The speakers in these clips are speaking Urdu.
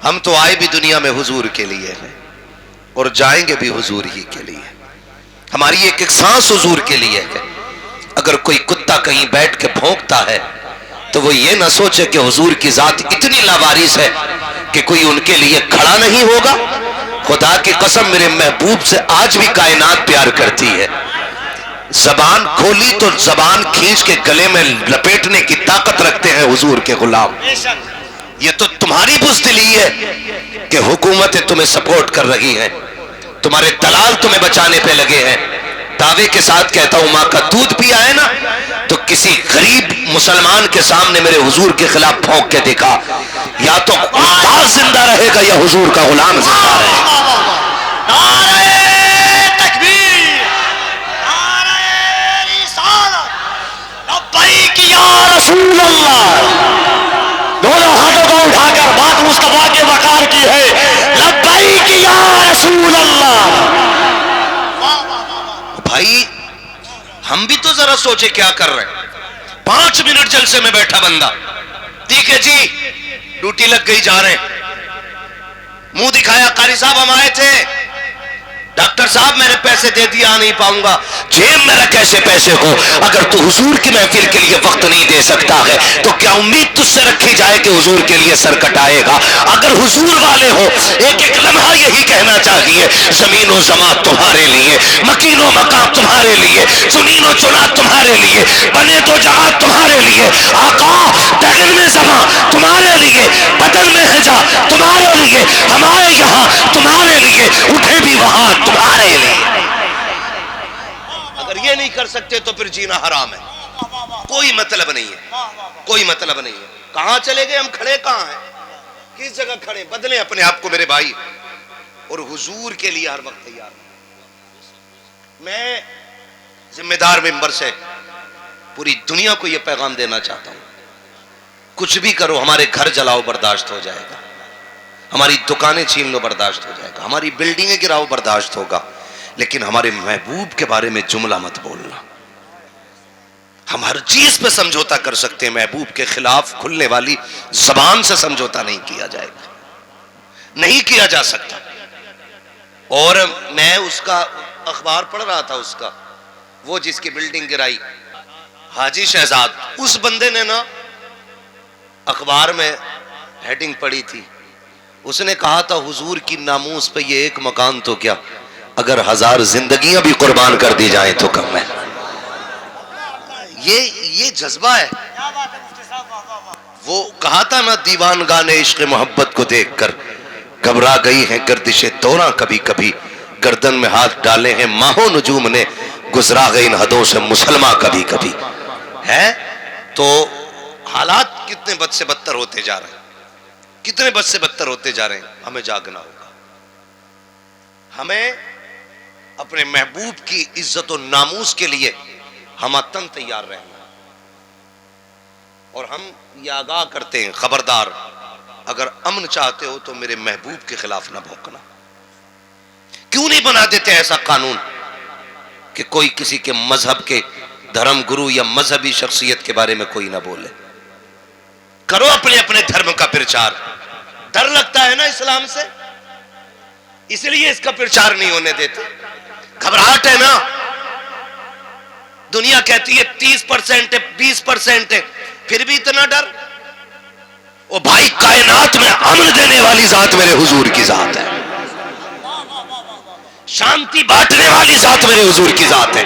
ہم تو آئے بھی دنیا میں حضور کے لیے ہیں اور جائیں گے بھی حضور ہی کے لیے. ہماری ایک ایک سانس حضور کے لیے ہے. اگر کوئی کتا کہیں بیٹھ کے بھونکتا ہے تو وہ یہ نہ سوچے کہ حضور کی ذات اتنی لاوارث ہے کہ کوئی ان کے لیے کھڑا نہیں ہوگا. خدا کی قسم میرے محبوب سے آج بھی کائنات پیار کرتی ہے. زبان کھولی تو زبان کھینچ کے گلے میں لپیٹنے کی طاقت رکھتے ہیں حضور کے غلام. یہ تو تمہاری بزدلی ہے کہ حکومتیں تمہیں سپورٹ کر رہی ہیں, تمہارے دلال تمہیں بچانے پہ لگے ہیں. دعوے کے ساتھ کہتا ہوں ماں کا دودھ پیا ہے نا تو کسی غریب مسلمان کے سامنے میرے حضور کے خلاف پھونک کے دکھا, یا تو استاد زندہ رہے گا یا حضور کا غلام زندہ رہے گا. نعرہ تکبیر, نعرہ رسالت, لبیک یا رسول اللہ. دونوں ہاتھوں کو اٹھا کر بات مصطفیٰ کے وقار کی ہے, لبیک یا رسول اللہ. بھائی ہم بھی تو ذرا سوچے کیا کر رہے ہیں. 5 منٹ جلسے میں بیٹھا بندہ, ٹھیک ہے جی ڈیوٹی لگ گئی جا رہے ہیں, منہ دکھایا قاری صاحب ہم آئے تھے, ڈاکٹر صاحب میں نے پیسے دے دیا آ نہیں پاؤں گا. جیب میں رکھ ایسے پیسے کو, اگر تو حضور کی محفل کے لیے وقت نہیں دے سکتا ہے تو کیا امید تجھ سے رکھی جائے کہ حضور کے لیے سر کٹائے گا؟ اگر حضور والے ہو ایک ایک لمحہ یہی کہنا چاہیے, زمین و زمان تمہارے لیے, مکین و مقام تمہارے لیے, چنین و چنا تمہارے لیے, بنے تو جہاں تمہارے لیے. آقا دگن میں زمان تمہارے لیے, بدن میں ہے جا تمہارے لیے, ہمارے یہاں تمہارے لیے, اٹھے بھی وہاں تمہارے لیے. اگر یہ نہیں کر سکتے تو پھر جینا حرام ہے. کوئی مطلب نہیں ہے, کوئی مطلب نہیں ہے. کہاں چلے گئے ہم, کھڑے کہاں ہیں, کس جگہ کھڑے؟ بدلیں اپنے آپ کو میرے بھائی, اور حضور کے لیے ہر وقت تیار. میں ذمہ دار ممبر سے پوری دنیا کو یہ پیغام دینا چاہتا ہوں, کچھ بھی کرو, ہمارے گھر جلاؤ برداشت ہو جائے گا, ہماری دکانیں چھین لو برداشت ہو جائے گا, ہماری بلڈنگیں گراؤ برداشت ہوگا, لیکن ہمارے محبوب کے بارے میں جملہ مت بولنا. ہم ہر چیز پہ سمجھوتا کر سکتے ہیں, محبوب کے خلاف کھلنے والی زبان سے سمجھوتا نہیں کیا جائے گا, نہیں کیا جا سکتا. اور میں اس کا اخبار پڑھ رہا تھا, اس کا وہ جس کی بلڈنگ گرائی, حاجی شہزاد, اس بندے نے نا اخبار میں ہیڈنگ پڑھی تھی, اس نے کہا تھا حضور کی ناموس پہ یہ ایک مکان تو کیا, اگر 1000 زندگیاں بھی قربان کر دی جائیں تو کم ہے. یہ جذبہ ہے. وہ کہا تھا نا, دیوان گانے عشق محبت کو دیکھ کر گھبرا گئی ہیں گردشیں دوراں, کبھی کبھی گردن میں ہاتھ ڈالے ہیں ماہو نجوم نے, گزرا گئی ان حدوں سے مسلمہ کبھی کبھی ہے. تو حالات کتنے بد سے بدتر ہوتے جا رہے ہیں, کتنے بد سے بدتر ہوتے جا رہے ہیں. ہمیں جاگنا ہوگا, ہمیں اپنے محبوب کی عزت و ناموس کے لیے ہم تن تیار رہنا. اور ہم یہ آگاہ کرتے ہیں, خبردار اگر امن چاہتے ہو تو میرے محبوب کے خلاف نہ بھونکنا. کیوں نہیں بنا دیتے ایسا قانون کہ کوئی کسی کے مذہب کے دھرم گرو یا مذہبی شخصیت کے بارے میں کوئی نہ بولے. کرو اپنے اپنے دھرم کا پرچار. ڈر لگتا ہے نا اسلام سے, اس لیے اس کا پرچار نہیں ہونے دیتے. گھبراہٹ ہے نا, دنیا کہتی ہے 30% ہے 20% ہے, پھر بھی اتنا ڈر. او بھائی کائنات میں امن دینے والی ذات میرے حضور کی ذات ہے, شانتی بانٹنے والی ذات میرے حضور کی ذات ہے.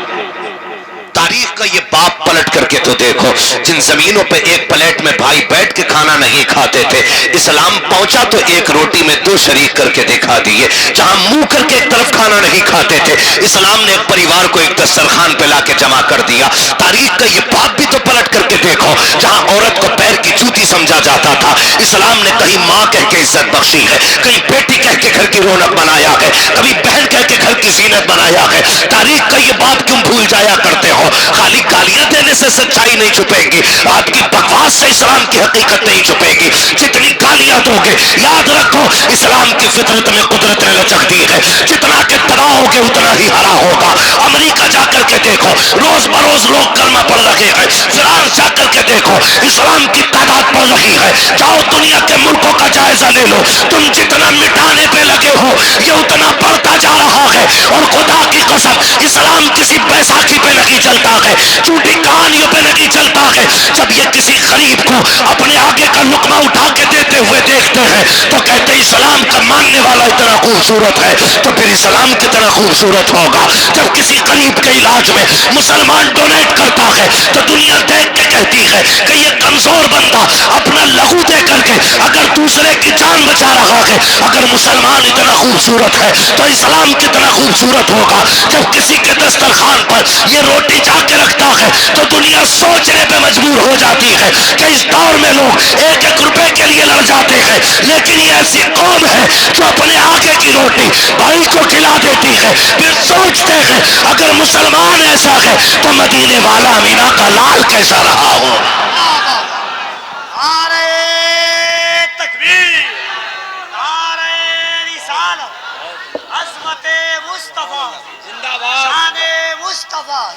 تاریخ کا یہ باپ پلٹ کر کے تو دیکھو, جن زمینوں پہ ایک پلیٹ میں بھائی بیٹھ کے کھانا نہیں کھاتے تھے, اسلام پہنچا تو ایک روٹی میں 2 شریک کر کے دکھا دیے. جہاں منہ کر کے ایک طرف کھانا نہیں کھاتے تھے, اسلام نے ایک پریوار کو ایک دسترخوان پہ لا کے جمع کر دیا. تاریخ کا یہ باپ بھی تو پلٹ کر کے دیکھو, جہاں عورت کو پیر کی جوتی سمجھا جاتا تھا, اسلام نے کہیں ماں کہہ کے عزت بخشی ہے, کہیں بیٹی کہہ کے گھر کی رونق بنایا ہے, کبھی بہن کہہ کے گھر کی زینت بنایا ہے. تاریخ کا یہ باپ کیوں بھول جایا کرتے ہو؟ خالی گالیاں دینے سے سچائی نہیں چھپے گی, آپ کی بکواس سے اسلام کی حقیقت نہیں چھپے گی. جتنی گالیاں دو گے یاد رکھو اسلام کی فطرت میں قدرت نے لچک دی ہے، جتنا کہ دباؤ گے اتنا ہی ہرا ہوگا۔ امریکہ جا کر کے دیکھو، روز بروز لوگ کلمہ پڑھ رہے ہیں۔ فرانس جا کر کے دیکھو، اسلام کی تعداد بڑھ رہی ہے۔ جاؤ دنیا کے ملکوں کا جائزہ لے لو، تم جتنا مٹانے پہ لگے ہو یہ اتنا بڑھتا جا رہا ہے۔ اور خدا کی قسم اسلام کسی بیساکھی پہ نہیں چلتا ہے، جھوٹی کہانیوں پہ نہیں چلتا ہے۔ جب یہ کسی غریب کو اپنے آگے کا لقمہ اٹھا کے دیتے ہوئے دیکھتے ہیں تو کہتے ہیں اسلام کا ماننے والا اتنا خوبصورت ہے تو پھر اسلام کتنا خوبصورت ہوگا۔ جب کسی غریب کے علاج میں مسلمان ڈونیٹ کرتا ہے تو دنیا دیکھ کے کہتی ہے کہ یہ کمزور بندہ اپنا لہو دے کر کے اگر دوسرے کی جان بچا رہا ہے، اگر مسلمان اتنا خوبصورت ہے تو اسلام کتنا خوبصورت ہوگا۔ جب کسی کے دسترخوان پر یہ روٹی جا کے رکھتا ہے تو دنیا سوچنے پہ مجبور ہو جاتی ہے کہ اس دور میں لوگ ایک ایک روپے کے لیے لڑ جاتے ہیں، لیکن یہ ایسی قوم ہے جو اپنے آگے کی روٹی بھائی کو کھلا دیتی ہے۔ پھر سوچتے ہیں اگر مسلمان ایسا ہے تو مدینے والا مینا کا لال کیسا رہا ہو۔ نعرہ تکبیر، نعرہ رسالت، عظمت مصطفیٰ، زندہ باد، شان مصطفیٰ۔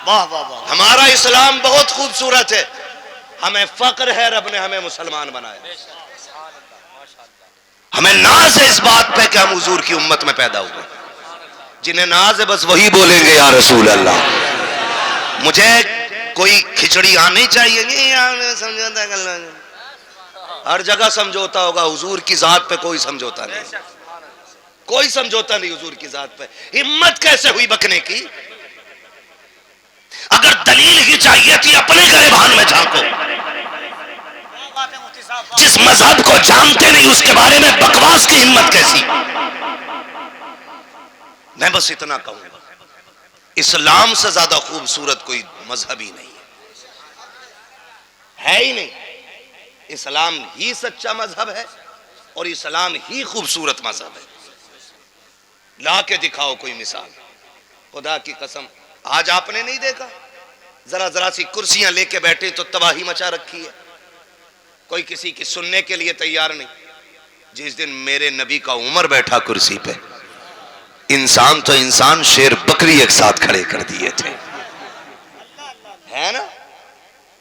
واہ واہ واہ، ہمارا اسلام بہت خوبصورت ہے، ہمیں فخر ہے رب نے ہمیں مسلمان بنایا۔ ہمیں ناز ہے اس بات پہ کہ ہم حضور کی امت میں پیدا ہوئے۔ جنہیں ناز ہے بس وہی بولیں گے یا رسول اللہ۔ مجھے کوئی کھچڑی آنی چاہیے نہیں، سمجھوتا ہر جگہ سمجھوتا ہوگا، حضور کی ذات پہ کوئی سمجھوتا نہیں، کوئی سمجھوتا نہیں حضور کی ذات پہ۔ ہمت کیسے ہوئی بکنے کی؟ اگر دلیل ہی چاہیے تھی اپنے گریبان میں جھانکو۔ جس مذہب کو جانتے نہیں اس کے بارے میں بکواس کی ہمت کیسی؟ میں بس اتنا کہوں گا، اسلام سے زیادہ خوبصورت کوئی مذہب ہی نہیں ہے ہی نہیں۔ اسلام ہی سچا مذہب ہے اور اسلام ہی خوبصورت مذہب ہے۔ لا کے دکھاؤ کوئی مثال، خدا کی قسم۔ آج آپ نے نہیں دیکھا ذرا ذرا سی کرسیاں لے کے بیٹھے تو تباہی مچا رکھی ہے، کوئی کسی کی سننے کے لیے تیار نہیں۔ جس دن میرے نبی کا عمر بیٹھا کرسی پہ، انسان تو انسان، شیر بکری ایک ساتھ کھڑے کر دیے تھے۔